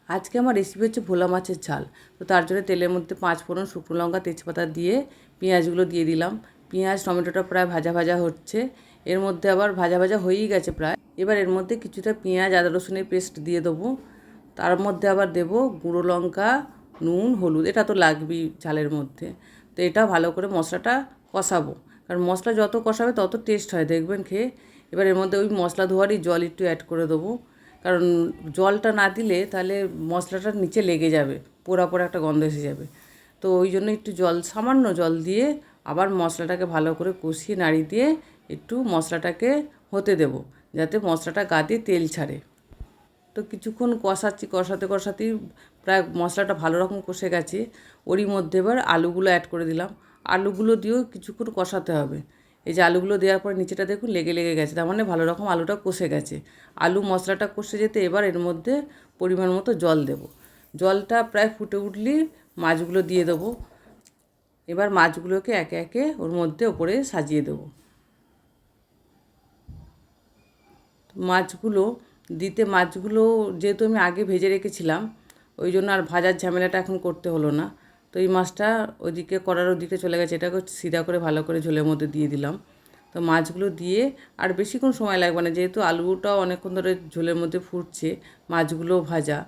আজকে আমার রেসিপি হচ্ছে ভোলা মাছের ঝাল। তো তার জন্য তেলের মধ্যে 5 ফোড়ন, শুকনো লঙ্কা, তেজপাতা দিয়ে পেঁয়াজগুলো দিয়ে দিলাম। পেঁয়াজ টমেটোটা প্রায় ভাজা ভাজা হচ্ছে, এর মধ্যে আবার ভাজা ভাজা হয়েই গেছে প্রায়। এবার এর মধ্যে কিছুটা পেঁয়াজ আদা রসুনের পেস্ট দিয়ে দেবো। তার মধ্যে আবার দেবো গুঁড়ো লঙ্কা, নুন, হলুদ, এটা তো লাগবেই ঝালের মধ্যে। তো এটা ভালো করে মশলাটা কষাবো, কারণ মশলা যত কষাবে তত টেস্ট হয় দেখবেন খেয়ে। এবার এর মধ্যে ওই মশলা ধোয়ারই জল একটু অ্যাড করে দেবো, কারণ জলটা না দিলে তাহলে মশলাটা নিচে লেগে যাবে, পোড়া পোড়া একটা গন্ধ এসে যাবে। তো ওই জন্য একটু জল, সামান্য জল দিয়ে আবার মশলাটাকে ভালো করে কষিয়ে নাড়িয়ে দিয়ে একটু মশলাটাকে হতে দেবো, যাতে মশলাটা গা দিয়ে তেল ছাড়ে। তো কিছুক্ষণ কষাতে কষাতেই প্রায় মশলাটা ভালো রকম কষে গেছে। ওরই মধ্যে এবার আলুগুলো অ্যাড করে দিলাম। আলুগুলো দিয়েও কিছুক্ষণ কষাতে হবে। এই যে আলুগুলো দেওয়ার পর নিচেটা দেখুন লেগে লেগে গেছে, তার মানে ভালো রকম আলুটা কষে গেছে। আলু মশলাটা কষে যেতে এবার এর মধ্যে পরিমাণ মতো জল দেব। জলটা প্রায় ফুটে উঠলেই মাছগুলো দিয়ে দেবো। এবার মাছগুলোকে একে একে ওর মধ্যে ওপরে সাজিয়ে দেবো। মাছগুলো যেহেতু আমি আগে ভেজে রেখেছিলাম, ওই জন্য আর ভাজার ঝামেলাটা এখন করতে হলো না। তো এই মাছটা ওদিকে করার ওদিকে চলে গেছে, এটাকে সিধা করে ভালো করে ঝোলের মধ্যে দিয়ে দিলাম। তো মাছগুলো দিয়ে আর বেশিক্ষণ সময় লাগবে না, যেহেতু আলুটাও অনেকক্ষণ ধরে ঝোলের মধ্যে ফুটছে, মাছগুলোও ভাজা।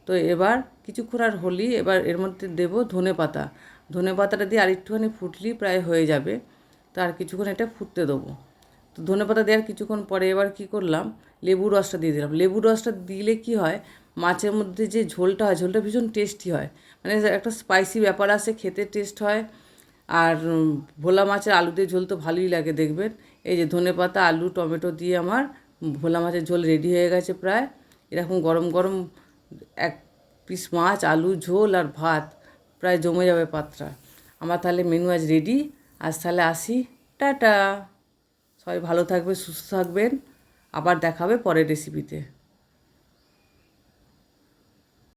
তো এবার কিছুক্ষণ আর হলেই এবার এর মধ্যে দেবো ধনেপাতা। ধনেপাতাটা দিয়ে আর একটুখানি ফুটলেই প্রায় হয়ে যাবে। তো আর কিছুক্ষণ এটা ফুটতে দেবো। তো ধনেপাতা দেওয়ার কিছুক্ষণ পরে এবার কী করলাম, লেবুর রসটা দিয়ে দিলাম। লেবুর রসটা দিলে কী হয়, মাছের মধ্যে যে ঝোলটা হয়, ঝোলটা ভীষণ টেস্টি হয়, মানে একটা স্পাইসি ব্যাপার আসে, খেতে টেস্ট হয়। আর ভোলা মাছের আলু দিয়ে ঝোল তো ভালোই লাগে দেখবেন। এই যে ধনেপাতা, আলু, টমেটো দিয়ে আমার ভোলা মাছের ঝোল রেডি হয়ে গেছে প্রায়। এরকম গরম গরম এক পিস মাছ, আলু ঝোল আর ভাত, প্রায় জমে যাবে পাতটা। আমার তাহলে মেনু আজ রেডি। আজ তাহলে আসি, টাটা। সবাই ভালো থাকবে, সুস্থ থাকবেন। আবার দেখা হবে পরের রেসিপিতে।